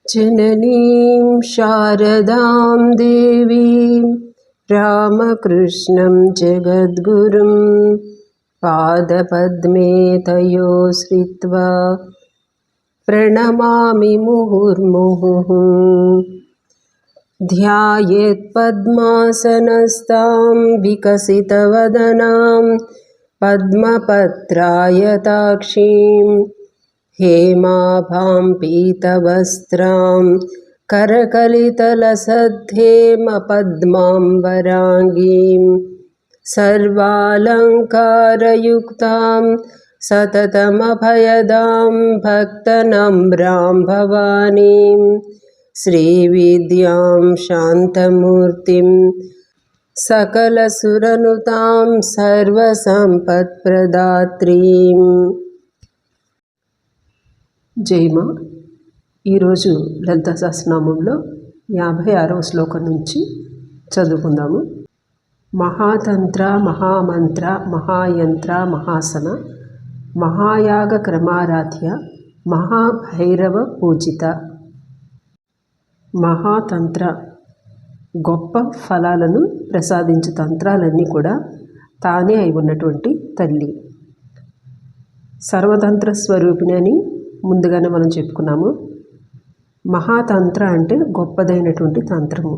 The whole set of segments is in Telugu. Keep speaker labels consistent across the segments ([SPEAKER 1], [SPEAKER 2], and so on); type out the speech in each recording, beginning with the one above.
[SPEAKER 1] जननीं शारदां देवीं रामकृष्णं जगद्गुरुं पादपद्मे तयो श्रित्वा प्रणमामि मुहुर्मुहुः। ध्यायेत्पद्मासनस्तां विकसितवदनां पद्मपत्रायताक्षीं हेमाभां पीतवस्त्रां करकलितलसद्धेमपद्माम्बराङ्गीं सर्वालङ्कारयुक्तां सततमभयदां भक्तनम्रां भवानीं श्रीविद्यां शान्तमूर्तिं सकलसुरनुतां सर्वसम्पत्प्रदात्रीं। జయమా. ఈరోజు లలితా సహస్రనామంలో 56వ శ్లోకం నుంచి చదువుకుందాము. మహాతంత్ర మహామంత్ర మహాయంత్ర మహాసన మహాయాగ క్రమారాధ్య మహాభైరవ పూజిత. మహాతంత్ర గొప్ప ఫలాలను ప్రసాదించే తంత్రాలన్నీ కూడా తానే అయి ఉన్నటువంటి తల్లి. సర్వతంత్ర స్వరూపిణి అని ముందుగానే మనం చెప్పుకున్నాము. మహాతంత్ర అంటే గొప్పదైనటువంటి తంత్రము,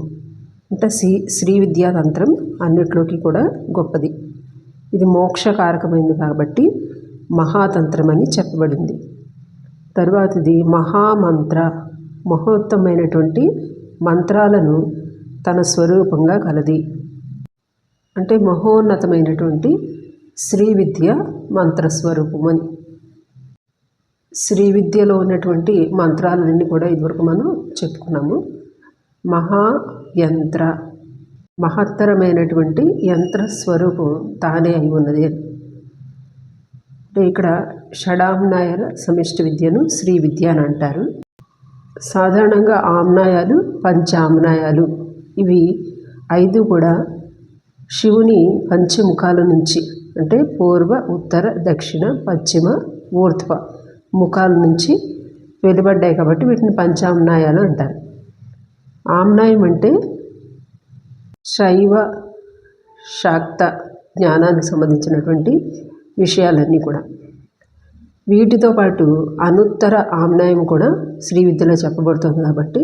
[SPEAKER 1] అంటే శ్రీ విద్యా తంత్రం అన్నిట్లోకి కూడా గొప్పది. ఇది మోక్షకారకమైంది కాబట్టి మహాతంత్రం అని చెప్పబడింది. తరువాతిది మహామంత్ర, మహోత్తమైనటువంటి మంత్రాలను తన స్వరూపంగా కలది, అంటే మహోన్నతమైనటువంటి శ్రీ విద్య మంత్రస్వరూపం అని. శ్రీ విద్యలో ఉన్నటువంటి మంత్రాలన్నీ కూడా ఇదివరకు మనం చెప్పుకున్నాము. మహాయంత్ర, మహత్తరమైనటువంటి యంత్ర స్వరూపం తానే అయి ఉన్నది. అంటే ఇక్కడ షడామ్నాయాల సమిష్టి విద్యను శ్రీ విద్య అని అంటారు. సాధారణంగా ఆమ్నాయాలు, పంచామ్నాయాలు, ఇవి 5 కూడా శివుని పంచముఖాల నుంచి, అంటే పూర్వ, ఉత్తర, దక్షిణ, పశ్చిమ, ఊర్ధ్వ ముఖాల నుంచి వెలువడ్డాయి కాబట్టి వీటిని పంచామ్నాయాలు అంటారు. ఆమ్నాయం అంటే శైవ శాక్త జ్ఞానానికి సంబంధించినటువంటి విషయాలన్నీ కూడా. వీటితో పాటు అనుత్తర ఆమ్నాయం కూడా శ్రీ విద్యలో చెప్పబడుతుంది కాబట్టి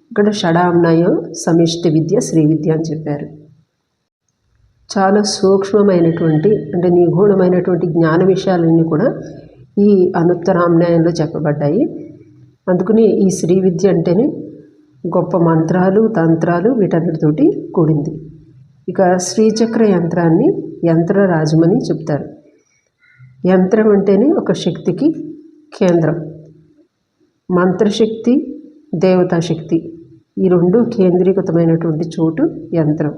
[SPEAKER 1] ఇక్కడ షడామ్నాయం సమిష్టి విద్య శ్రీ విద్య అని చెప్పారు. చాలా సూక్ష్మమైనటువంటి, అంటే నిగూఢమైనటువంటి జ్ఞాన విషయాలన్నీ కూడా ఈ అనుత్తరామ్నాయంలో చెప్పబడ్డాయి. అందుకని ఈ శ్రీ విద్య అంటేనే గొప్ప మంత్రాలు, తంత్రాలు వీటన్నిటితోటి కూడింది. ఇక శ్రీచక్ర యంత్రాన్ని యంత్రరాజమని చెప్తారు. యంత్రం అంటేనే ఒక శక్తికి కేంద్రం. మంత్రశక్తి, దేవతాశక్తి, ఈ 2 కేంద్రీకృతమైనటువంటి చోటు యంత్రం.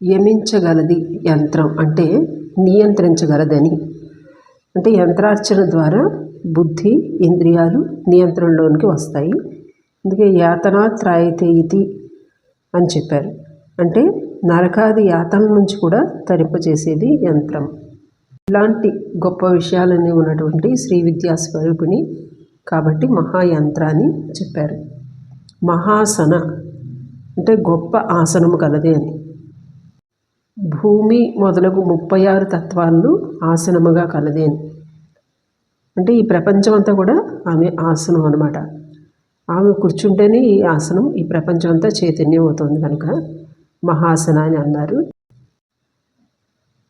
[SPEAKER 1] యమించగలది యంత్రం అంటే నియంత్రించగలదని. అంటే యంత్రార్చన ద్వారా బుద్ధి, ఇంద్రియాలు నియంత్రణలోనికి వస్తాయి. అందుకే యాతనా త్రాయతే ఇతి అని చెప్పారు. అంటే నరకాది యాతన నుంచి కూడా తరింపచేసేది యంత్రం. ఇలాంటి గొప్ప విషయాలన్నీ ఉన్నటువంటి శ్రీ విద్యా స్వరూపిణి కాబట్టి మహాయంత్రాన్ని చెప్పారు. మహాసన అంటే గొప్ప ఆసనము కలదే అని. భూమి మొదలగు 36 తత్వాలను ఆసనముగా కలదే అని. అంటే ఈ ప్రపంచం అంతా కూడా ఆమె ఆసనం అన్నమాట. ఆమె కూర్చుంటేనే ఈ ఆసనం, ఈ ప్రపంచం అంతా చైతన్యం అవుతుంది కనుక మహాసన అని అన్నారు.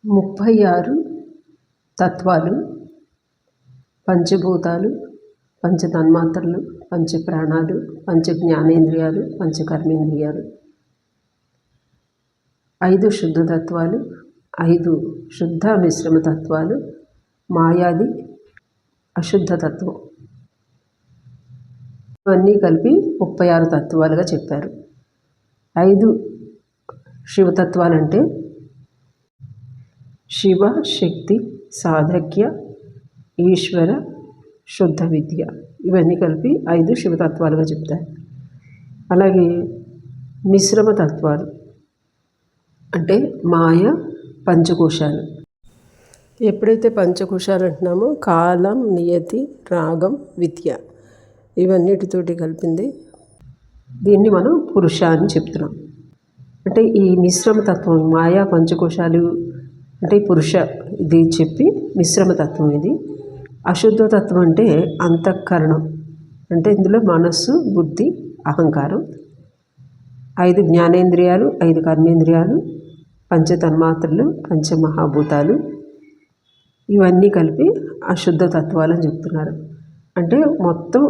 [SPEAKER 1] 36 తత్వాలు, పంచభూతాలు, పంచతన్మాత్రలు, పంచప్రాణాలు, పంచ జ్ఞానేంద్రియాలు, పంచకర్మేంద్రియాలు, 5 శుద్ధ తత్వాలు, 5 శుద్ధ మిశ్రమ తత్వాలు, మాయాది అశుద్ధ తత్వం, ఇవన్నీ కలిపి 36 తత్వాలుగా చెప్పారు. 5 శివతత్వాలంటే శివ, శక్తి, సాధక్య, ఈశ్వర, శుద్ధ విద్య, ఇవన్నీ కలిపి 5 శివతత్వాలుగా చెప్తారు. అలాగే మిశ్రమ తత్వాలు అంటే మాయ, పంచకోశాలు. ఎప్పుడైతే పంచకోశాలు అంటున్నామో కాలం, నియతి, రాగం, విద్య, ఇవన్నిటితోటి కలిపింది. దీన్ని మనం పురుష అని చెప్తున్నాం. అంటే ఈ మిశ్రమతత్వం మాయా పంచకోశాలు అంటే పురుష ఇది చెప్పి మిశ్రమతత్వం ఇది. అశుద్ధతత్వం అంటే అంతఃకరణం అంటే ఇందులో మనస్సు, బుద్ధి, అహంకారం, 5 జ్ఞానేంద్రియాలు, 5 కర్మేంద్రియాలు, పంచతన్మాత్రలు, పంచమహాభూతాలు ఇవన్నీ కలిపి అశుద్ధ తత్వాలని చెప్తున్నారు. అంటే మొత్తం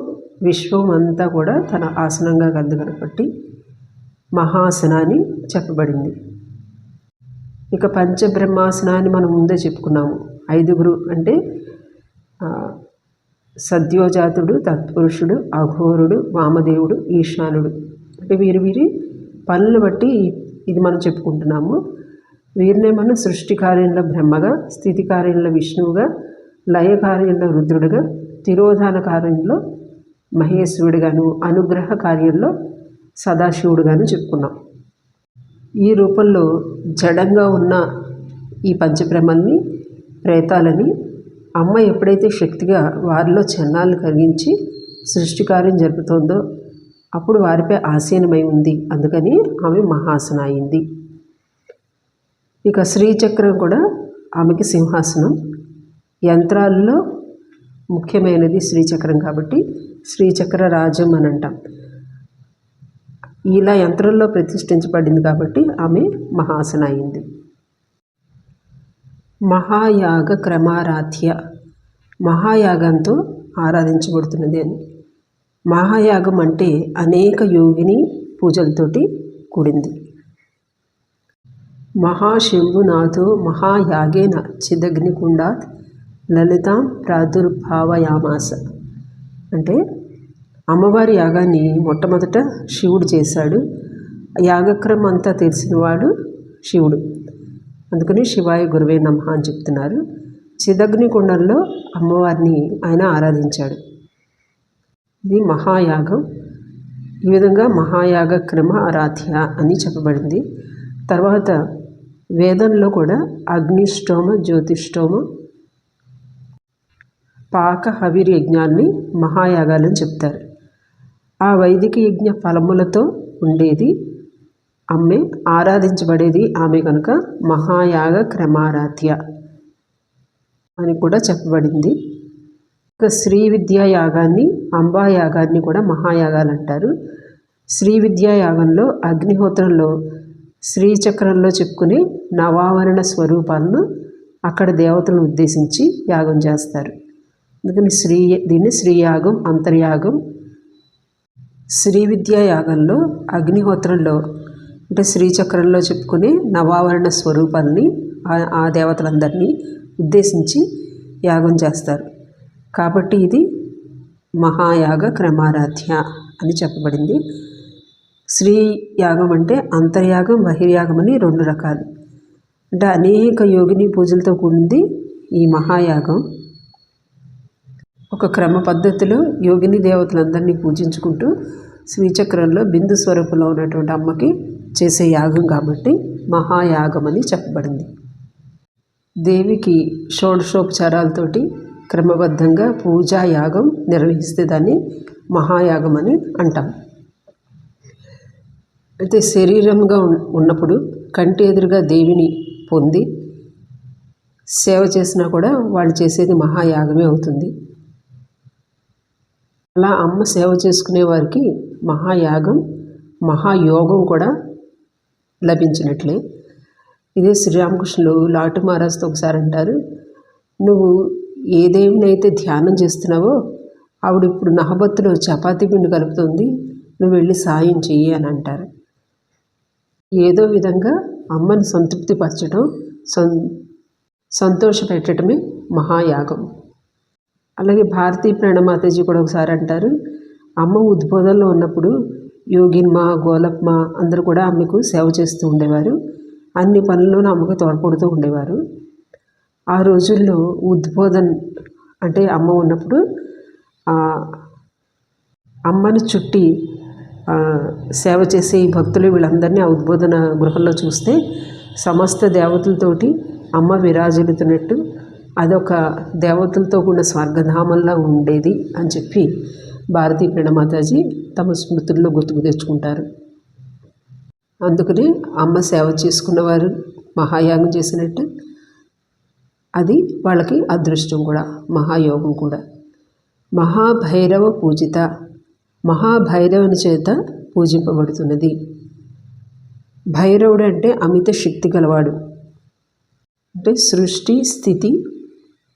[SPEAKER 1] విశ్వం అంతా కూడా తన ఆసనంగా కలదు కాబట్టి మహాసనాన్ని చెప్పబడింది. ఇక పంచబ్రహ్మాసనాన్ని మనం ముందే చెప్పుకున్నాము. 5 అంటే సద్యోజాతుడు, తత్పురుషుడు, అఘోరుడు, వామదేవుడు, ఈశానుడు. అంటే వీరి పనులను బట్టి ఇది మనం చెప్పుకుంటున్నాము. వీరినే మనం సృష్టి కార్యంలో బ్రహ్మగా, స్థితి కార్యంలో విష్ణువుగా, లయ కార్యంలో రుద్రుడుగా, తిరోధాన కార్యంలో మహేశ్వరుడుగాను, అనుగ్రహ కార్యంలో సదాశివుడుగాను చెప్పుకున్నాం. ఈ రూపంలో జడంగా ఉన్న ఈ పంచబ్రహ్మల్ని, ప్రేతాలని అమ్మ ఎప్పుడైతే శక్తిగా వారిలో చలనాలను కలిగించి సృష్టి కార్యం జరుపుతోందో అప్పుడు వారిపై ఆసీనమై ఉంది. అందుకని ఆమె మహాసన అయింది. ఇక శ్రీచక్రం కూడా ఆమెకి సింహాసనం. యంత్రాల్లో ముఖ్యమైనది శ్రీచక్రం కాబట్టి శ్రీచక్ర రాజం అని అంటాం. ఇలా యంత్రంలో ప్రతిష్ఠించబడింది కాబట్టి ఆమె మహాసన అయింది. మహాయాగ క్రమారాధ్య మహాయాగంతో ఆరాధించబడుతున్నది అని. మహాయాగం అంటే అనేక యోగిని పూజలతోటి కూడింది. మహాశంభునాథో మహాయాగేన చిదగ్నికుండాత్ లలితాం ప్రాదుర్భావయామాస. అంటే అమ్మవారి యాగాన్ని మొట్టమొదట శివుడు చేశాడు. యాగక్రమం అంతా తెలిసినవాడు శివుడు. అందుకని శివాయ గురువే నమః అని చెప్తున్నారు. చిదగ్నికుండంలో అమ్మవారిని ఆయన ఆరాధించాడు. ఇది మహాయాగం. ఈ విధంగా మహాయాగ క్రమ ఆరాధ్య అని చెప్పబడింది. తర్వాత వేదంలో కూడా అగ్నిష్టోమ, జ్యోతిష్టోమ, పాక హవిర్ యజ్ఞాన్ని మహాయాగాలని చెప్తారు. ఆ వైదిక యజ్ఞ ఫలములతో ఉండేది అమ్మే, ఆరాధించబడేది ఆమె కనుక మహాయాగ క్రమారాధ్య అని కూడా చెప్పబడింది. ఇక శ్రీ విద్యా యాగాన్ని, అంబా యాగాన్ని కూడా మహాయాగాలు అంటారు. శ్రీ విద్యా యాగంలో అగ్నిహోత్రంలో శ్రీచక్రంలో చెప్పుకునే నవావరణ స్వరూపాలను అక్కడ దేవతలను ఉద్దేశించి యాగం చేస్తారు. అందుకని దీన్ని శ్రీయాగం, అంతర్యాగం. శ్రీ విద్యా యాగంలో అగ్నిహోత్రంలో అంటే శ్రీచక్రంలో చెప్పుకునే నవావరణ స్వరూపాలని ఆ దేవతలందరినీ ఉద్దేశించి యాగం చేస్తారు. కాబట్టి ఇది మహాయాగ క్రమారాధ్య అని చెప్పబడింది. శ్రీ యాగం అంటే అంతర్యాగం, బహిర్యాగం అని 2 రకాలు. అంటే అనేక యోగిని పూజలతో కూడింది ఈ మహాయాగం. ఒక క్రమ పద్ధతిలో యోగిని దేవతలందరినీ పూజించుకుంటూ శ్రీచక్రంలో బిందు స్వరూపంలో ఉన్నటువంటి అమ్మకి చేసే యాగం కాబట్టి మహాయాగం అని చెప్పబడింది. దేవికి షోడశోపచారాలతోటి క్రమబద్ధంగా పూజా యాగం నిర్వహిస్తే దాన్ని మహాయాగం అని అంటాం. అయితే శరీరంగా ఉన్నప్పుడు కంటి ఎదురుగా దేవిని పొంది సేవ చేసినా కూడా వాళ్ళు చేసేది మహాయాగమే అవుతుంది. అలా అమ్మ సేవ చేసుకునే వారికి మహాయాగం, మహాయోగం కూడా లభించినట్లే. ఇదే శ్రీరామకృష్ణులు లాటు మహారాజుతో ఒకసారి అంటారు, నువ్వు ఏ దేవునైతే ధ్యానం చేస్తున్నావో ఆవిడ ఇప్పుడు నహబత్తులో చపాతీ పిండి కలుపుతుంది, నువ్వు వెళ్ళి సాయం చెయ్యి అని అంటారు. ఏదో విధంగా అమ్మని సంతృప్తిపరచడం, సంతోషపెట్టడమే మహాయాగం. అలాగే భారతీ ప్రణమాతాజీ కూడా ఒకసారి అంటారు, అమ్మ ఉద్బోధనలో ఉన్నప్పుడు యోగిన్మ, గోలప్మ అందరూ కూడా అమ్మకు సేవ చేస్తూ ఉండేవారు. అన్ని పనుల్లోనూ అమ్మకు తోడ్పడుతూ ఉండేవారు. ఆ రోజుల్లో ఉద్బోధన్ అంటే అమ్మ ఉన్నప్పుడు అమ్మను చుట్టి సేవ చేసే ఈ భక్తులు వీళ్ళందరినీ ఆ ఉద్బోధన గృహంలో చూస్తే సమస్త దేవతలతోటి అమ్మ విరాజిల్లుతున్నట్టు అదొక దేవతలతో కూడిన స్వర్గధామంలా ఉండేది అని చెప్పి భారతీ ప్రణమాతాజీ తమ స్మృతుల్లో గుర్తుకు తెచ్చుకుంటారు. అందుకని అమ్మ సేవ చేసుకున్నవారు మహాయాగం చేసినట్టు అది వాళ్ళకి అదృష్టం కూడా, మహాయోగం కూడా. మహాభైరవ పూజిత, మహాభైరవుని చేత పూజింపబడుతున్నది. భైరవుడు అంటే అమిత శక్తి గలవాడు, అంటే సృష్టి స్థితి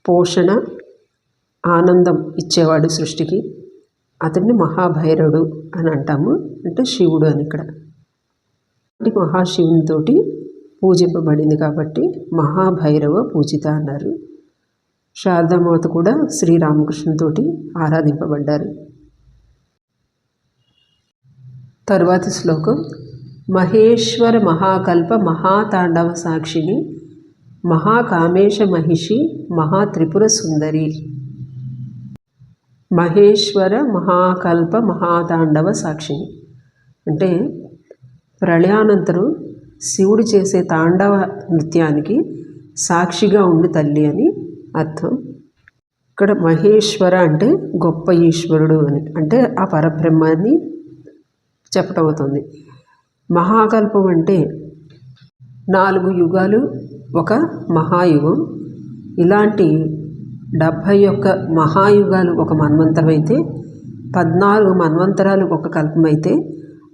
[SPEAKER 1] పోషణ ఆనందం ఇచ్చేవాడు సృష్టికి. అతన్ని మహాభైరవుడు అని అంటాము, అంటే శివుడు అని. ఇక్కడ మహాశివునితోటి పూజింపబడింది కాబట్టి మహాభైరవ పూజిత అన్నారు. శారదామాత కూడా శ్రీరామకృష్ణుతోటి ఆరాధింపబడ్డారు. తరువాతి శ్లోకం. మహేశ్వర మహాకల్ప మహాతాండవ సాక్షిని మహాకామేశ మహిషి మహాత్రిపుర సుందరి. మహేశ్వర మహాకల్ప మహాతాండవ సాక్షిని అంటే ప్రళయానంతరం శివుడు చేసే తాండవ నృత్యానికి సాక్షిగా ఉండి తల్లి అని అర్థం. ఇక్కడ మహేశ్వర అంటే గొప్ప ఈశ్వరుడు అని, అంటే ఆ పరబ్రహ్మాన్ని చెప్పటం అవుతుంది. మహాకల్పం అంటే 4 యుగాలు ఒక మహాయుగం. ఇలాంటి 71 మహాయుగాలు ఒక మన్వంతరం అయితే 14 మన్వంతరాలు ఒక కల్పం అయితే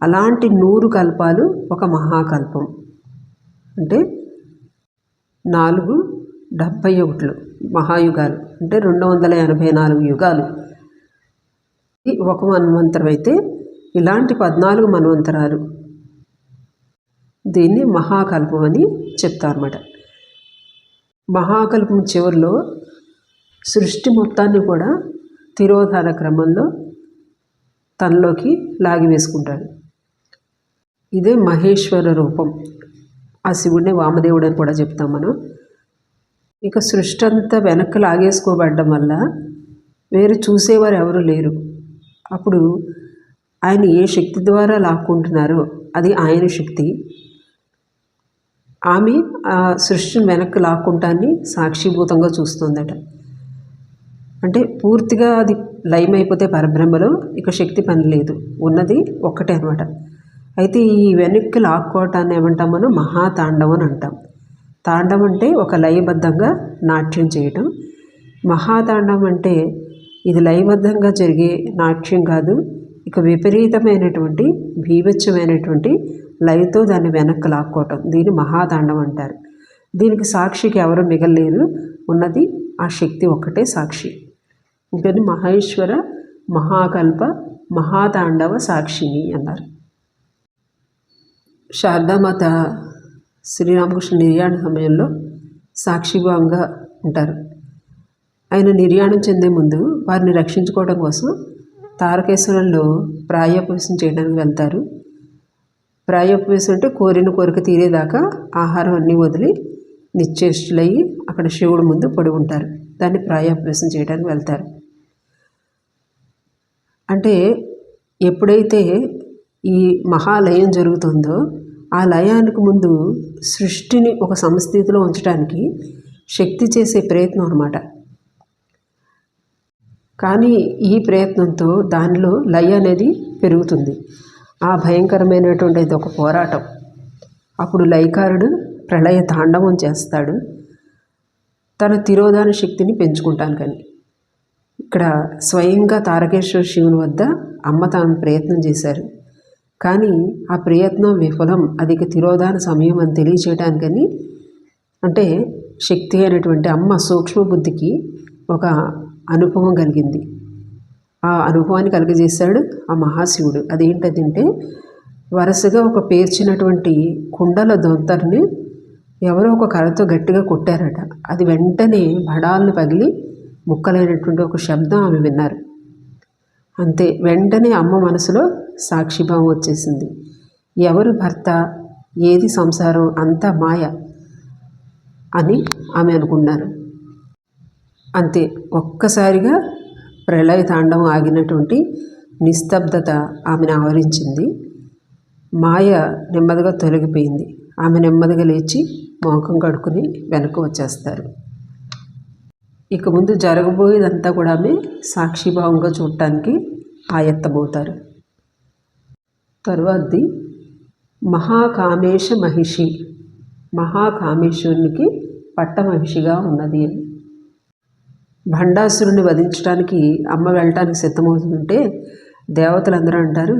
[SPEAKER 1] అలాంటి 100 కల్పాలు ఒక మహాకల్పం. అంటే 4 71 మహాయుగాలు అంటే 284 యుగాలు ఒక మన్వంతరం అయితే ఇలాంటి 14 మన్వంతరాలు దీన్ని మహాకల్పం అని చెప్తారన్నమాట. మహాకల్పం చివరిలో సృష్టి మొత్తాన్ని కూడా తిరోధాన క్రమంలో తనలోకి లాగివేసుకుంటాడు. ఇదే మహేశ్వర రూపం. ఆ శివుడిని వామదేవుడు అని కూడా చెప్తాం మనం. ఇక సృష్టి అంతా వెనక్కి లాగేసుకోబడడం వల్ల వేరు చూసేవారు ఎవరు లేరు. అప్పుడు ఆయన ఏ శక్తి ద్వారా లాక్కుంటున్నారో అది ఆయన శక్తి. ఆమె ఆ సృష్టిని వెనక్కి లాక్కుంటాన్ని సాక్షిభూతంగా చూస్తుందట. అంటే పూర్తిగా అది లయమైపోతే పరబ్రహ్మలో ఇక శక్తి పని లేదు, ఉన్నది ఒక్కటే అనమాట. అయితే ఈ వెనక్కి లాక్కోవటాన్ని ఏమంటాం మనం? మహాతాండవం అని అంటాం. తాండవం అంటే ఒక లయబద్ధంగా నాట్యం చేయటం. మహాతాండవం అంటే ఇది లయబద్ధంగా జరిగే నాట్యం కాదు, ఇక విపరీతమైనటువంటి భీభత్సమైనటువంటి లయతో దాన్ని వెనక్కి లాక్కోవటం. దీన్ని మహాతాండవం అంటారు. దీనికి సాక్షికి ఎవరు మిగలలేరు, ఉన్నది ఆ శక్తి ఒక్కటే సాక్షి. ఇంకని మహేశ్వర మహాకల్ప మహాతాండవ సాక్షిని అన్నారు. శారదామాత శ్రీరామకృష్ణ నిర్యాణ సమయంలో సాక్షిభావంగా ఉంటారు. ఆయన నిర్యాణం చెందే ముందు వారిని రక్షించుకోవడం కోసం తారకేశ్వరంలో ప్రాయోపవేశం చేయడానికి వెళ్తారు. ప్రాయోపవేశం అంటే కోరిన కోరిక తీరేదాకా ఆహారం అన్నీ వదిలి నిశ్చేష్టులయ్యి అక్కడ శివుడు ముందు పడి ఉంటారు. దాన్ని ప్రాయోపవేశం చేయడానికి వెళ్తారు. అంటే ఎప్పుడైతే ఈ మహాలయం జరుగుతుందో ఆ లయానికి ముందు సృష్టిని ఒక సమస్థితిలో ఉంచడానికి శక్తి చేసే ప్రయత్నం అన్నమాట. కానీ ఈ ప్రయత్నంతో దానిలో లయ అనేది పెరుగుతుంది. ఆ భయంకరమైనటువంటి ఒక పోరాటం. అప్పుడు లయకారుడు ప్రళయ తాండవం చేస్తాడు తన తిరోధాన శక్తిని పెంచుకుంటానికని. ఇక్కడ స్వయంగా తారకేశ్వర శివుని వద్ద అమ్మ తాను ప్రయత్నం చేశారు. కానీ ఆ ప్రయత్నం విఫలం. అది తిరోధాన సమయం అని తెలియచేయడానికని, అంటే శక్తి అయినటువంటి అమ్మ సూక్ష్మ బుద్ధికి ఒక అనుభవం కలిగింది. ఆ అనుభవాన్ని కలుగజేశాడు ఆ మహాశివుడు. అదేంటంటే వరుసగా ఒక పేర్చినటువంటి కుండల దొంతర్ని ఎవరో ఒక కర్రతో గట్టిగా కొట్టారట. అది వెంటనే భడాలను పగిలి ముక్కలైనటువంటి ఒక శబ్దం ఆమె విన్నారు. అంతే, వెంటనే అమ్మ మనసులో సాక్షిభావం వచ్చేసింది. ఎవరు భర్త, ఏది సంసారం, అంతా మాయ అని ఆమె అనుకున్నారు. అంతే, ఒక్కసారిగా ప్రళయ తాండవం ఆగినటువంటి నిస్తబ్దత ఆమెను ఆవరించింది. మాయ నెమ్మదిగా తొలగిపోయింది. ఆమె నెమ్మదిగా లేచి మోకం కడుక్కుని వెనక్కి వచ్చేస్తారు. ఇక ముందు జరగబోయేదంతా కూడా ఆమె సాక్షిభావంగా చూడటానికి ఆయత్తమవుతారు. తరువాతది మహాకామేశ మహిషి, మహాకామేశ్వరునికి పట్టమహిషిగా ఉన్నది అని. భండాసురుని వధించడానికి అమ్మ వెళ్ళటానికి సిద్ధమవుతుంటే దేవతలందరూ అంటారు,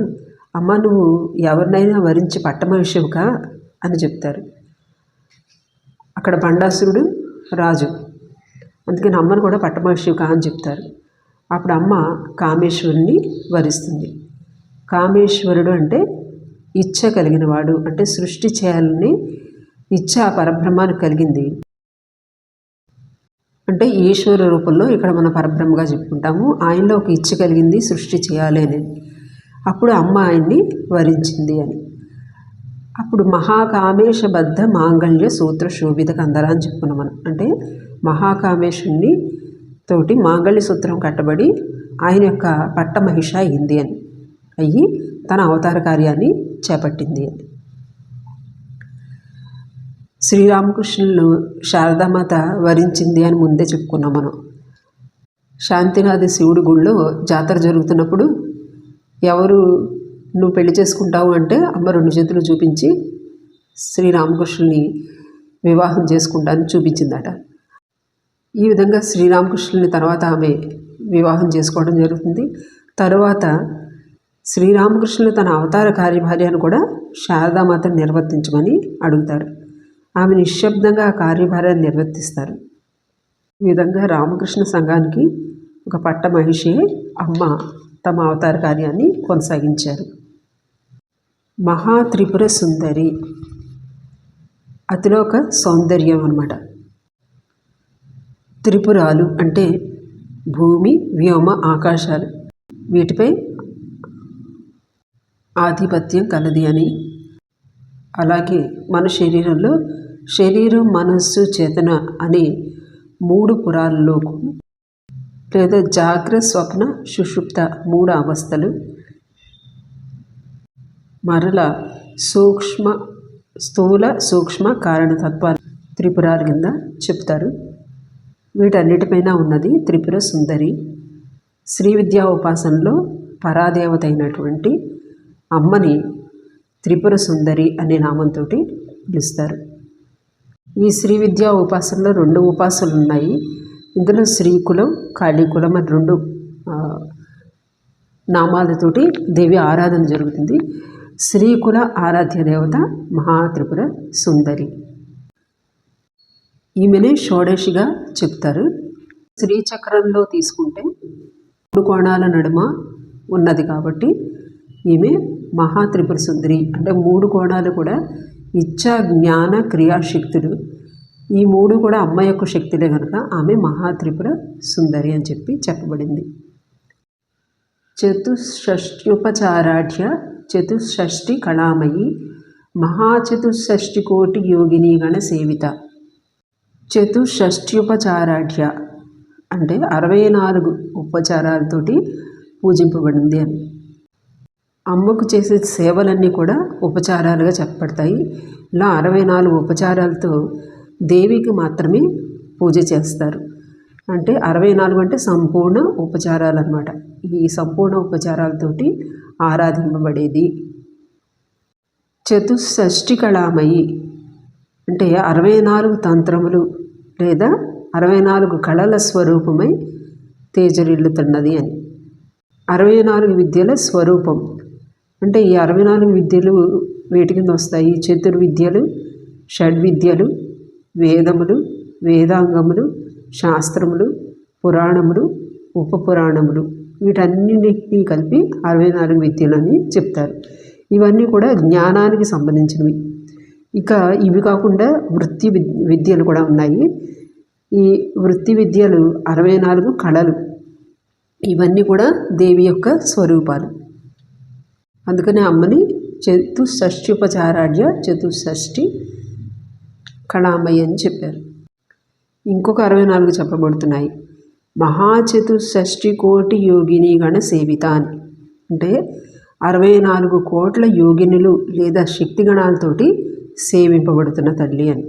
[SPEAKER 1] అమ్మ నువ్వు ఎవరినైనా వరించి పట్టమహిషివుకా అని చెప్తారు. అక్కడ భండాసురుడు రాజు, అందుకని అమ్మను కూడా పట్టమహిషివుకా అని చెప్తారు. అప్పుడు అమ్మ కామేశ్వరుని వరిస్తుంది. కామేశ్వరుడు అంటే ఇచ్ఛ కలిగిన వాడు, అంటే సృష్టి చేయాలని ఇచ్ఛ ఆ పరబ్రహ్మానికి కలిగింది. అంటే ఈశ్వర రూపంలో ఇక్కడ మన పరబ్రహ్మగా చెప్పుకుంటాము. ఆయనలో ఒక ఇచ్ఛ కలిగింది సృష్టి చేయాలి అని. అప్పుడు అమ్మ ఆయన్ని వరించింది అని. అప్పుడు మహాకామేశబద్ధ మాంగళ్య సూత్ర శోభిత కందర అని చెప్పుకున్నాం మనం. అంటే మహాకామేశుని తోటి మాంగళ్య సూత్రం కట్టబడి ఆయన యొక్క పట్టమహిష అయింది అని, అయ్యి తన అవతార కార్యాన్ని చేపట్టింది అని. శ్రీరామకృష్ణులను శారదామాత వరించింది అని ముందే చెప్పుకున్నాం మనం. శాంతినాథి శివుడి గుళ్ళో జాతర జరుగుతున్నప్పుడు ఎవరు నువ్వు పెళ్లి చేసుకుంటావు అంటే అమ్మ 2 చేతులు చూపించి శ్రీరామకృష్ణుని వివాహం చేసుకుంటానని చూపించిందట. ఈ విధంగా శ్రీరామకృష్ణుని తర్వాత ఆమె వివాహం చేసుకోవడం జరుగుతుంది. తరువాత శ్రీరామకృష్ణులు తన అవతార కార్యభార్యను కూడా శారదామాతను నిర్వర్తించమని అడుగుతారు. ఆమె నిశ్శబ్దంగా ఆ కార్యభార్యను నిర్వర్తిస్తారు. ఈ విధంగా రామకృష్ణ సంఘానికి ఒక పట్టమహిషి అమ్మ తమ అవతార కార్యాన్ని కొనసాగించారు. మహాత్రిపుర సుందరి, అతిలోక సౌందర్యం అన్నమాట. త్రిపురాలు అంటే భూమి, వ్యోమ, ఆకాశాలు, వీటిపై ఆధిపత్యం కలది అని. అలాగే మన శరీరంలో శరీరం, మనస్సు, చేతన అనే 3 పురాల్లోకి లేదా జాగ్రత్త, స్వప్న, సుషుప్త 3 అవస్థలు, మరల స్థూల సూక్ష్మ కారణతత్వాలు త్రిపురాల కింద చెప్తారు. వీటన్నిటిపైన ఉన్నది త్రిపుర సుందరి. శ్రీ విద్యా ఉపాసనలో పరాదేవత అయినటువంటి అమ్మని త్రిపుర సుందరి అనే నామంతో పిలుస్తారు. ఈ శ్రీ విద్యా ఉపాసనలో 2 ఉపాసనలు ఉన్నాయి. ఇందులో శ్రీకులం, కాళీకులం అని 2 నామాలతోటి దేవి ఆరాధన జరుగుతుంది. శ్రీకుల ఆరాధ్య దేవత మహాత్రిపుర సుందరి. ఈమెనే షోడశిగా చెప్తారు. శ్రీచక్రంలో తీసుకుంటే 3 కోణాల నడుమ ఉన్నది కాబట్టి ఈమె మహాత్రిపుర సుందరి. అంటే 3 కోణాలు కూడా ఇచ్ఛా, జ్ఞాన, క్రియాశక్తులు, ఈ 3 కూడా అమ్మ యొక్క శక్తులే కనుక ఆమె మహాత్రిపుర సుందరి అని చెప్పబడింది. చతుషష్ట్యుపచారాఢ్య చతుషష్టి కళామయి మహాచతుషష్టికోటి యోగిని గణ సేవిత. చతుషష్ట్యుపచారాఢ్య అంటే 64 ఉపచారాలతోటి పూజింపబడింది అని. అమ్మకు చేసే సేవలన్నీ కూడా ఉపచారాలుగా చెప్పబడతాయి. ఇలా 64 ఉపచారాలతో దేవికి మాత్రమే పూజ చేస్తారు. అంటే 64 అంటే సంపూర్ణ ఉపచారాలు అన్నమాట. ఈ సంపూర్ణ ఉపచారాలతోటి ఆరాధింపబడేది. చతుషష్టి కళామయి అంటే 64 తంత్రములు లేదా 64 కళల స్వరూపమై తేజరిల్లుతున్నది అని. 64 విద్యల స్వరూపం అంటే ఈ 64 విద్యలు వేటి కింద వస్తాయి? చతుర్విద్యలు, షడ్విద్యలు, వేదములు, వేదాంగములు, శాస్త్రములు, పురాణములు, ఉపపురాణములు, వీటన్నిటినీ కలిపి 64 విద్యలు అని చెప్తారు. ఇవన్నీ కూడా జ్ఞానానికి సంబంధించినవి. ఇక ఇవి కాకుండా వృత్తి విద్యలు కూడా ఉన్నాయి. ఈ వృత్తి విద్యలు 64 కళలు, ఇవన్నీ కూడా దేవి యొక్క స్వరూపాలు. అందుకనే అమ్మని చతుషష్ట్యుపచారాఢ్య చతుషష్టి కళామయి అని చెప్పారు. ఇంకొక 64 చెప్పబడుతున్నాయి. మహాచతుషష్టి కోటి యోగిని గణ సేవిత అని. అంటే 64 కోట్ల యోగినులు లేదా శక్తి గణాలతోటి సేవింపబడుతున్న తల్లి అని.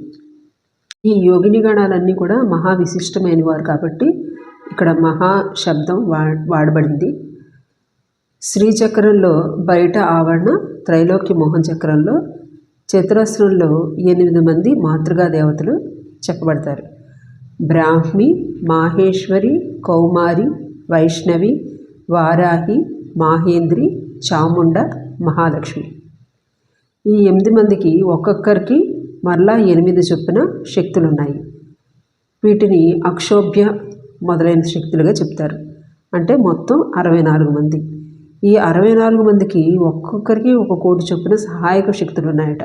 [SPEAKER 1] ఈ యోగిని గణాలన్నీ కూడా మహా విశిష్టమైన వారు కాబట్టి ఇక్కడ మహా శబ్దం వాడబడింది. శ్రీచక్రంలో బయట ఆవరణ త్రైలోక్య మోహన చక్రంలో చతురస్రంలో 8 మంది మాతృగా దేవతలు చెప్పబడతారు. బ్రాహ్మి, మాహేశ్వరి, కౌమారి, వైష్ణవి, వారాహి, మాహేంద్రి, చాముండ, మహాలక్ష్మి. ఈ 8 మందికి ఒక్కొక్కరికి మరలా 8 చొప్పున శక్తులు ఉన్నాయి. వీటిని అక్షోభ్య మొదలైన శక్తులుగా చెప్తారు. అంటే మొత్తం 64 మంది. ఈ 64 మందికి ఒక్కొక్కరికి 1 కోటి చొప్పున సహాయక శక్తులు ఉన్నాయట.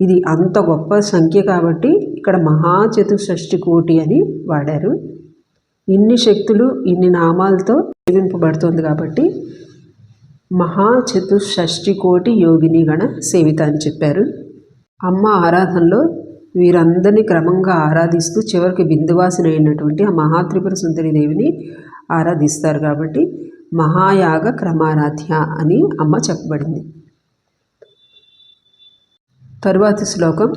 [SPEAKER 1] ఇది అంత గొప్ప సంఖ్య కాబట్టి ఇక్కడ మహాచతుషష్ఠి కోటి అని వాడారు. ఇన్ని శక్తులు ఇన్ని నామాలతో సేవింపబడుతుంది కాబట్టి మహాచతుషష్ఠి కోటి యోగిని గణ సేవిత అని చెప్పారు. అమ్మ ఆరాధనలో వీరందరినీ క్రమంగా ఆరాధిస్తూ చివరికి బిందువాసిని అయినటువంటి ఆ మహాత్రిపుర సుందరి దేవిని ఆరాధిస్తారు కాబట్టి మహాయాగ క్రమారాధ్య అని అమ్మ చెప్పబడింది. తరువాతి శ్లోకం.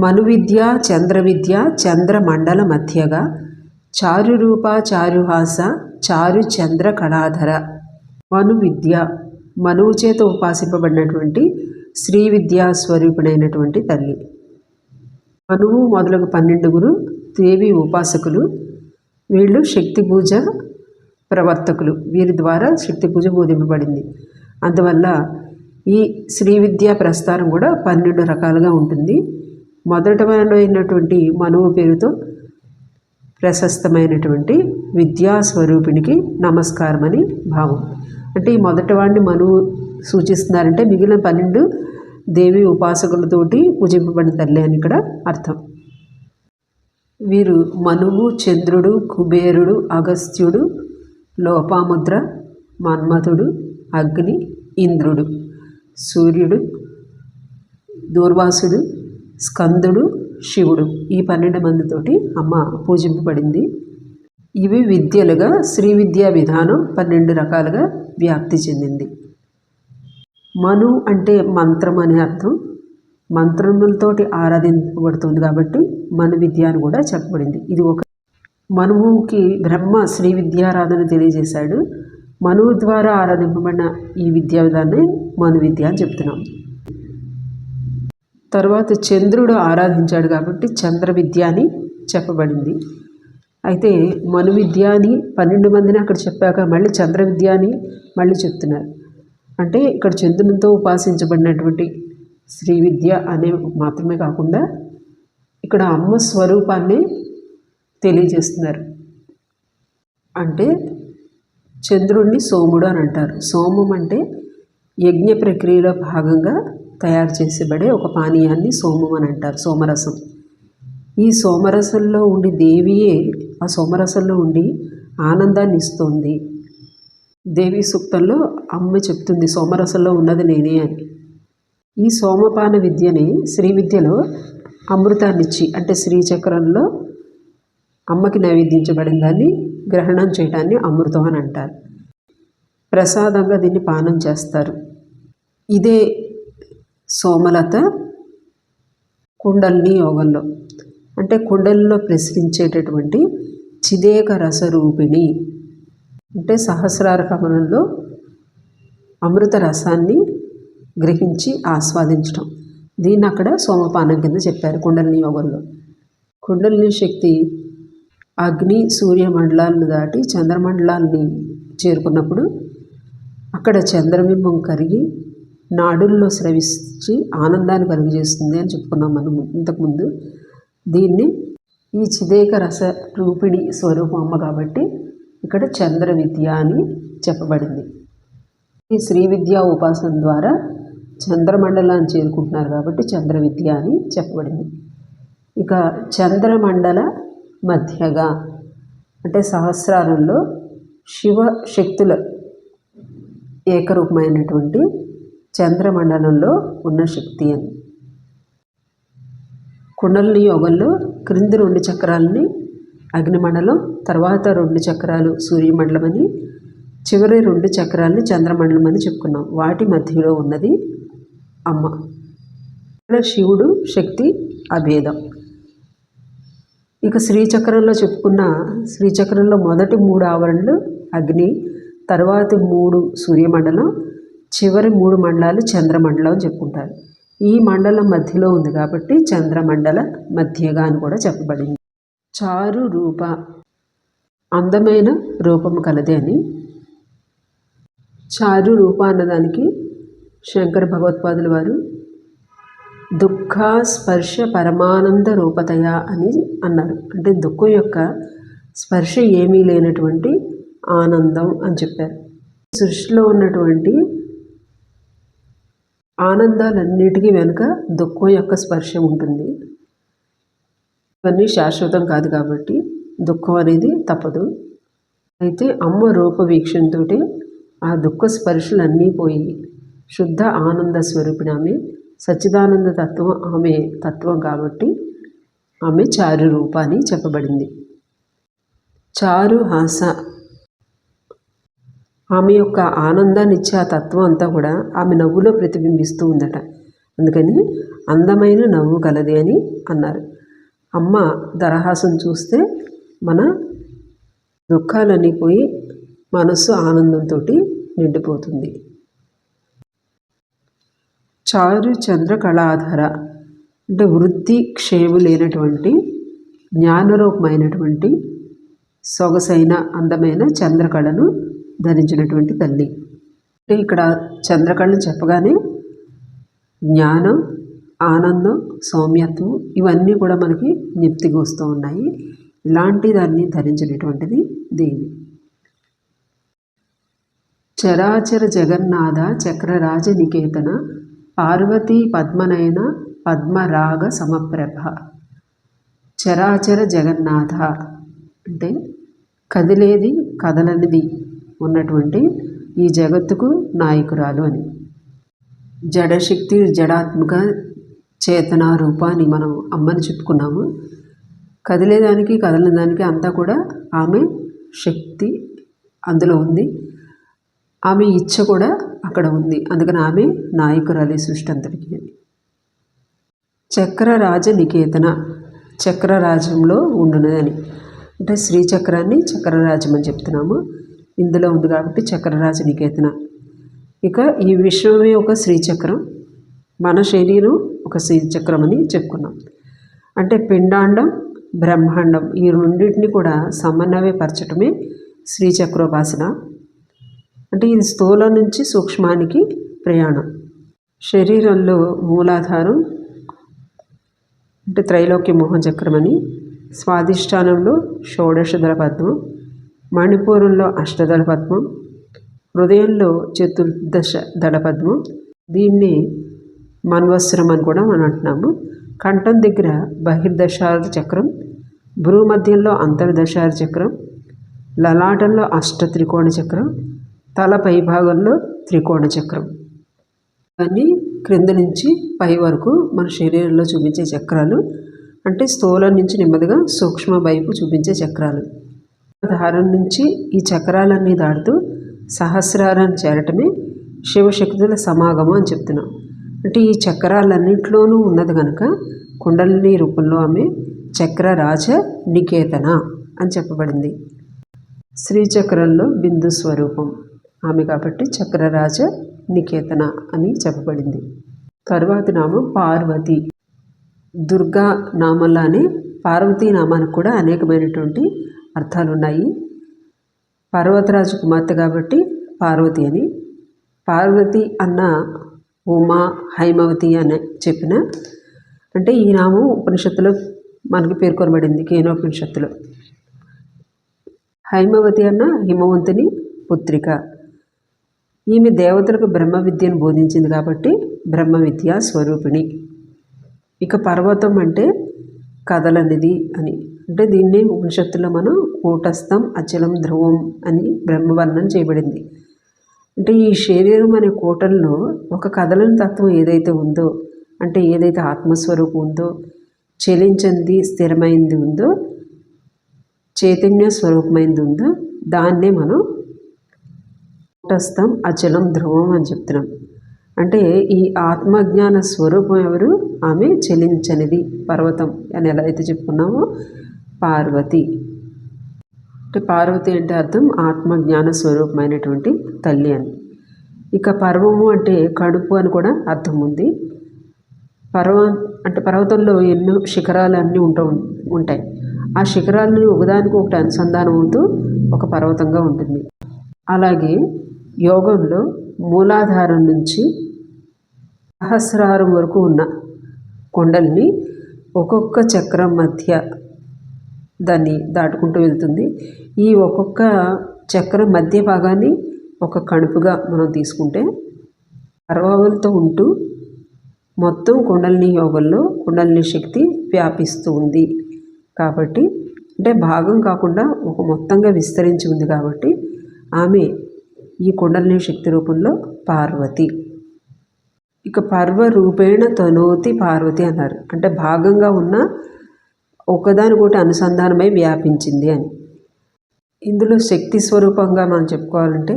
[SPEAKER 1] మనువిద్య చంద్రవిద్య చంద్రమండల మధ్యగా చారురూప చారుహాస చారు చంద్ర కళాధర. మనువిద్య మనువు చేత ఉపాసింపబడినటువంటి శ్రీ విద్యా స్వరూపుడైనటువంటి తల్లి. మనువు మొదలగు 12 దేవి ఉపాసకులు. వీళ్ళు శక్తి పూజ ప్రవర్తకులు. వీరి ద్వారా శక్తి పూజ బోధింపబడింది. అందువల్ల ఈ శ్రీ విద్యా ప్రస్థానం కూడా 12 రకాలుగా ఉంటుంది. మొదటమైనటువంటి మనువు పేరుతో ప్రశస్తమైనటువంటి విద్యాస్వరూపిణికి నమస్కారం అని భావం. అంటే ఈ మొదటివాడిని మనువు సూచిస్తున్నారంటే మిగిలిన 12 దేవి ఉపాసకులతోటి పూజింపబడిన తల్లి అని ఇక్కడ అర్థం. వీరు మనువు, చంద్రుడు, కుబేరుడు, అగస్త్యుడు, లోపాముద్ర, మన్మథుడు, అగ్ని, ఇంద్రుడు, సూర్యుడు, దూర్వాసుడు, స్కందుడు, శివుడు ఈ 12 మందితోటి అమ్మ పూజింపబడింది. ఇవి విద్యలుగా శ్రీ విద్యా విధానం 12 రకాలుగా వ్యాప్తి చెందింది. మను అంటే మంత్రం అనే అర్థం. మంత్రములతోటి ఆరాధింపబడుతుంది కాబట్టి మను విద్య అని కూడా చెప్పబడింది. ఇది ఒక మనువుకి బ్రహ్మ శ్రీ విద్యారాధన తెలియజేశాడు. మనువు ద్వారా ఆరాధింపబడిన ఈ విద్యా విధాన్ని మను విద్య అని చెప్తున్నాం. తర్వాత చంద్రుడు ఆరాధించాడు కాబట్టి చంద్ర విద్య అని చెప్పబడింది. అయితే మను విద్య అని 12 మందిని అక్కడ చెప్పాక మళ్ళీ చంద్ర విద్య అని మళ్ళీ చెప్తున్నారు. అంటే ఇక్కడ చంద్రునితో ఉపాసించబడినటువంటి శ్రీ విద్య అనే మాత్రమే కాకుండా ఇక్కడ అమ్మ స్వరూపాన్ని తెలియజేస్తున్నారు. అంటే చంద్రుడిని సోముడు అని అంటారు. సోమం అంటే యజ్ఞ ప్రక్రియలో భాగంగా తయారు చేసేబడే ఒక పానీయాన్ని సోమం అని అంటారు, సోమరసం. ఈ సోమరసంలో ఉండి దేవియే ఆ సోమరసంలో ఉండి ఆనందాన్ని ఇస్తుంది. దేవి సూక్తంలో అమ్మ చెప్తుంది సోమరసంలో ఉన్నది నేనే అని. ఈ సోమపాన విద్యని శ్రీ విద్యలో అమృతాన్నిచ్చి అంటే శ్రీచక్రంలో అమ్మకి నైవేద్యించబడిన దాన్ని గ్రహణం చేయడాన్ని అమృతం అని అంటారు. ప్రసాదంగా దీన్ని పానం చేస్తారు. ఇదే సోమలత కుండలిని యోగంలో అంటే కుండలిలో ప్రసరించేటటువంటి చిదేక రసరూపిణి అంటే సహస్రార కమలంలో అమృత రసాన్ని గ్రహించి ఆస్వాదించడం. దీన్ని అక్కడ సోమపానం కింద చెప్పారు కుండలిని యోగంలో. కుండలిని శక్తి అగ్ని సూర్య మండలాలను దాటి చంద్రమండలాన్ని చేరుకున్నప్పుడు అక్కడ చంద్రబింబం కరిగి నాడుల్లో స్రవించి ఆనందాన్ని కలుగజేస్తుంది అని చెప్పుకున్నాం మనం ఇంతకుముందు. దీన్ని ఈ చిదేక రస రూపిణి స్వరూపం అమ్మ కాబట్టి ఇక్కడ చంద్ర విద్య అని చెప్పబడింది. ఈ శ్రీ విద్యా ఉపాసన ద్వారా చంద్రమండలాన్ని చేరుకుంటున్నారు కాబట్టి చంద్ర విద్య అని చెప్పబడింది. ఇక చంద్రమండల మధ్యగా అంటే సహస్రారంలో శివశక్తుల ఏకరూపమైనటువంటి చంద్రమండలంలో ఉన్న శక్తి అని. కుండలిని యోగంలో క్రింది 2 చక్రాలని అగ్నిమండలం, తర్వాత 2 చక్రాలు సూర్యమండలం అని, చివరి 2 చక్రాలని చంద్రమండలం అని చెప్పుకున్నాం. వాటి మధ్యలో ఉన్నది అమ్మ. ఇక్కడ శివుడు శక్తి అభేదం. ఇక శ్రీచక్రంలో చెప్పుకున్న శ్రీచక్రంలో మొదటి 3 ఆవరణలు అగ్ని, తరువాతి 3 సూర్యమండలం, చివరి 3 మండలాలు చంద్రమండలం అని చెప్పుకుంటారు. ఈ మండలం మధ్యలో ఉంది కాబట్టి చంద్రమండల మధ్యగా అని కూడా చెప్పబడింది. చారు రూప, అందమైన రూపము కలది అని. చారు రూప అన్నదానికి శంకర భగవత్పాదుల వారు దుఃఖ స్పర్శ పరమానంద రూపతయ అని అన్నారు. అంటే దుఃఖం యొక్క స్పర్శ ఏమీ లేనటువంటి ఆనందం అని చెప్పారు. సృష్టిలో ఉన్నటువంటి ఆనందాలన్నిటికీ వెనుక దుఃఖం యొక్క స్పర్శ ఉంటుంది. ఇవన్నీ శాశ్వతం కాదు కాబట్టి దుఃఖం అనేది తప్పదు. అయితే అమ్మ రూప వీక్షణతో ఆ దుఃఖ స్పర్శలన్నీ పోయి శుద్ధ ఆనంద స్వరూపిణి ఆమె, సచ్చిదానంద తత్వం ఆమె తత్వం కాబట్టి ఆమె చారు రూప అని చెప్పబడింది. చారు హాస, ఆమె యొక్క ఆనందాన్ని ఇచ్చే ఆ తత్వం అంతా కూడా ఆమె నవ్వులో ప్రతిబింబిస్తూ ఉందట. అందుకని అందమైన నవ్వు కలది అని అన్నారు. అమ్మ దరహాసం చూస్తే మన దుఃఖాలన్నీ పోయి మనస్సు ఆనందంతో నిండిపోతుంది. చారు చంద్ర కళాధార, అంటే వృద్ధి క్షేము లేనటువంటి జ్ఞానరూపమైనటువంటి సొగసైన అందమైన చంద్రకళను ధరించినటువంటి తల్లి. అంటే ఇక్కడ చంద్రకళను చెప్పగానే జ్ఞానం, ఆనందం, సౌమ్యత్వం ఇవన్నీ కూడా మనకి జ్ఞప్తికి వస్తూ ఉన్నాయి. ఇలాంటి దాన్ని ధరించినటువంటిది దేవి. చరాచర జగన్నాథ చక్రరాజ నికేతన పార్వతీ పద్మనయన పద్మరాగ సమప్రభ. చరాచర జగన్నాథ అంటే కదిలేది కదలనిది ఉన్నటువంటి ఈ జగత్తుకు నాయకురాలు అని. జడశక్తి, జడాత్మక, చేతన రూప అని మనం అమ్మని చెప్పుకున్నాము. కదిలేదానికి కదలదానికి అంతా కూడా ఆమె శక్తి అందులో ఉంది. ఆమె ఇచ్చ కూడా అక్కడ ఉంది. అందుకని ఆమె నాయకురాలి సృష్టి అంతటికి. చక్రరాజ నికేతన, చక్రరాజ్యంలో ఉండునదని. అంటే శ్రీచక్రాన్ని చక్రరాజ్యం అని చెప్తున్నాము. ఇందులో ఉంది కాబట్టి చక్రరాజ నికేతన. ఇక ఈ విశ్వమే ఒక శ్రీచక్రం, మన శరీరం ఒక శ్రీచక్రం అని చెప్పుకున్నాం. అంటే పిండాండం, బ్రహ్మాండం ఈ రెండింటిని కూడా సమన్వయపరచటమే శ్రీచక్రోపాసన. అంటే ఇది స్థూలం నుంచి సూక్ష్మానికి ప్రయాణం. శరీరంలో మూలాధారం అంటే త్రైలోక్య మోహన చక్రం అని, స్వాధిష్టానంలో షోడశదళ పద్మం, మణిపూరంలో అష్టదళ పద్మం, హృదయంలో చతుర్దశ దళ పద్మం, దీన్ని మన్వస్త్రం అని కూడా మనం అంటున్నాము. కంఠం దగ్గర బహిర్దశార చక్రం, భ్రూమధ్యంలో అంతర్దశార చక్రం, లలాటంలో అష్ట త్రికోణ చక్రం, తల పై భాగంలో త్రికోణ చక్రం. ఇవన్నీ క్రింద నుంచి పై వరకు మన శరీరంలో చూపించే చక్రాలు. అంటే స్థూలం నుంచి నెమ్మదిగా సూక్ష్మ వైపు చూపించే చక్రాలు. ధారం నుంచి ఈ చక్రాలన్నీ దాటుతూ సహస్రారాన్ని చేరటమే శివశక్తుల సమాగమం అని చెప్తున్నాం. అంటే ఈ చక్రాలన్నింటిలోనూ ఉన్నది కనుక కుండలిని రూపంలో ఆమె చక్రరాజ నికేతన అని చెప్పబడింది. శ్రీచక్రంలో బిందు స్వరూపం ఆమె కాబట్టి చక్రరాజ నికేతన అని చెప్పబడింది. తరువాతి నామం పార్వతి. దుర్గా నామంలానే పార్వతీ నామానికి కూడా అనేకమైనటువంటి అర్థాలు ఉన్నాయి. పర్వతరాజు కుమార్తె కాబట్టి పార్వతి అని. పార్వతి అన్న ఉమా, హైమవతి అని చెప్పిన అంటే ఈ నామం ఉపనిషత్తులో మనకి పేర్కొనబడింది. కేనోపనిషత్తులో హైమవతి అన్న హిమవంతుని పుత్రిక. ఈమె దేవతలకు బ్రహ్మ విద్యను బోధించింది కాబట్టి బ్రహ్మ విద్యా స్వరూపిణి. ఇక పర్వతం అంటే కదలనిది అని. అంటే దీన్ని ఉపనిషత్తులో మనం కూటస్థం అచలం ధ్రువం అని బ్రహ్మవర్ణన చేయబడింది. అంటే ఈ శరీరం అనే కూటంలో ఒక కదలని తత్వం ఏదైతే ఉందో, అంటే ఏదైతే ఆత్మస్వరూపం ఉందో, చలించింది స్థిరమైంది ఉందో, చైతన్య స్వరూపమైంది ఉందో దాన్నే మనం కూటస్థం అచలం ధ్రువం అని చెప్తున్నాం. అంటే ఈ ఆత్మజ్ఞాన స్వరూపం ఎవరు? ఆమె చలించనిది పర్వతం అని ఎలా అయితే చెప్పుకున్నామో పార్వతి. అంటే పార్వతి అంటే అర్థం ఆత్మ జ్ఞాన స్వరూపమైనటువంటి తల్లి అని. ఇక పర్వము అంటే కడుపు అని కూడా అర్థం ఉంది. పర్వతంలో ఎన్నో శిఖరాలన్నీ ఉంటాయి. ఆ శిఖరాలని ఒకదానికి ఒకటి అనుసంధానం అవుతూ ఒక పర్వతంగా ఉంటుంది. అలాగే యోగంలో మూలాధారం నుంచి సహస్రారం వరకు ఉన్న కొండల్ని ఒక్కొక్క చక్రం మధ్య దాన్ని దాటుకుంటూ వెళ్తుంది. ఈ ఒక్కొక్క చక్రం మధ్య భాగాన్ని ఒక కణుపుగా మనం తీసుకుంటే పర్వాలతో ఉంటూ మొత్తం కుండలిని యోగంలో కుండలిని శక్తి వ్యాపిస్తూ ఉంది కాబట్టి, అంటే భాగం కాకుండా ఒక మొత్తంగా విస్తరించి ఉంది కాబట్టి ఆమె ఈ కుండలిని శక్తి రూపంలో పార్వతి. ఇక పర్వ రూపేణ తనోతి పార్వతి అన్నారు. అంటే భాగంగా ఉన్న ఒకదానికొకటి అనుసంధానమై వ్యాపించింది అని. ఇందులో శక్తి స్వరూపంగా మనం చెప్పుకోవాలంటే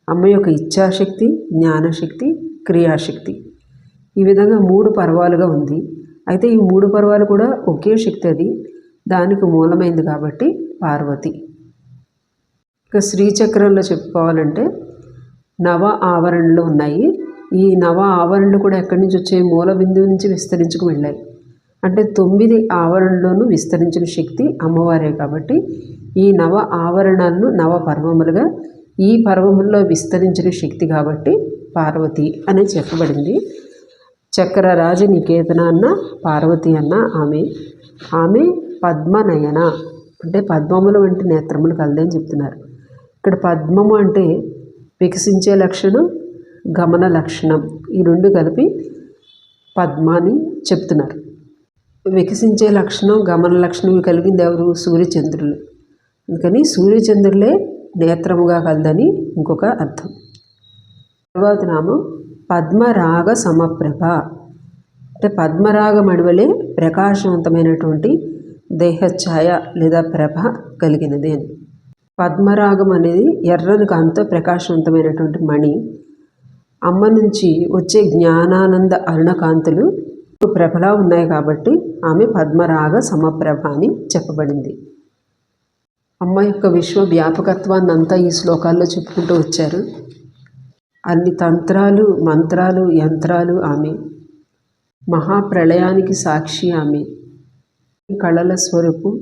[SPEAKER 1] అమ్మ యొక్క ఇచ్ఛాశక్తి, జ్ఞానశక్తి, క్రియాశక్తి ఈ విధంగా 3 పర్వాలుగా ఉంది. అయితే ఈ 3 పర్వాలు కూడా ఒకే శక్తి, అది దానికి మూలమైంది కాబట్టి పార్వతి. ఇక శ్రీచక్రంలో చెప్పుకోవాలంటే నవ ఆవరణలు ఉన్నాయి. ఈ నవ ఆవరణలు కూడా ఎక్కడి నుంచి వచ్చాయి? మూల బిందువు నుంచి విస్తరించుకు వెళ్ళాయి. అంటే 9 ఆవరణలోనూ విస్తరించిన శక్తి అమ్మవారే కాబట్టి ఈ నవ ఆవరణలను నవ పర్వములుగా, ఈ పర్వముల్లో విస్తరించిన శక్తి కాబట్టి పార్వతి అని చెప్పబడింది. చక్ర రాజనికేతన అన్న పార్వతి అన్న ఆమె పద్మనయన అంటే పద్మముల వంటి నేత్రములు కలదని చెప్తున్నారు. ఇక్కడ పద్మము అంటే వికసించే లక్షణం, గమన లక్షణం, ఈ 2 కలిపి పద్మాని చెప్తున్నారు. వికసించే లక్షణం, గమన లక్షణం కలిగింది ఎవరు? సూర్యచంద్రులు. అందుకని సూర్యచంద్రులే నేత్రముగా కలదని ఇంకొక అర్థం. తర్వాత నామం పద్మరాగ సమప్రభ అంటే పద్మరాగ మణివలే ప్రకాశవంతమైనటువంటి దేహఛాయ లేదా ప్రభ కలిగినది అని. పద్మరాగం అనేది ఎర్రని కాంతితో ప్రకాశవంతమైనటువంటి మణి. అమ్మ నుంచి వచ్చే జ్ఞానానంద అరుణకాంతులు ప్రభలా ఉన్నాయి కాబట్టి ఆమె పద్మరాగ సమప్రభ అని చెప్పబడింది. అమ్మ యొక్క విశ్వ వ్యాపకత్వాన్ని అంతా ఈ శ్లోకాల్లో చెప్పుకుంటూ వచ్చారు. అన్ని తంత్రాలు, మంత్రాలు, యంత్రాలు ఆమె. మహాప్రళయానికి సాక్షి ఆమె. కళల స్వరూపం,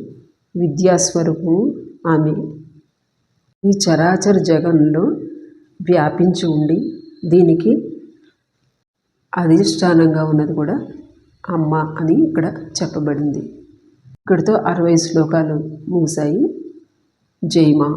[SPEAKER 1] విద్యాస్వరూపము ఆమె. ఈ చరాచర జగంలో వ్యాపించి ఉండి దీనికి అధిష్టానంగా ఉన్నది కూడా అమ్మ అని ఇక్కడ చెప్పబడింది. ఇక్కడితో 60 శ్లోకాలు ముగిశాయి. జై మా.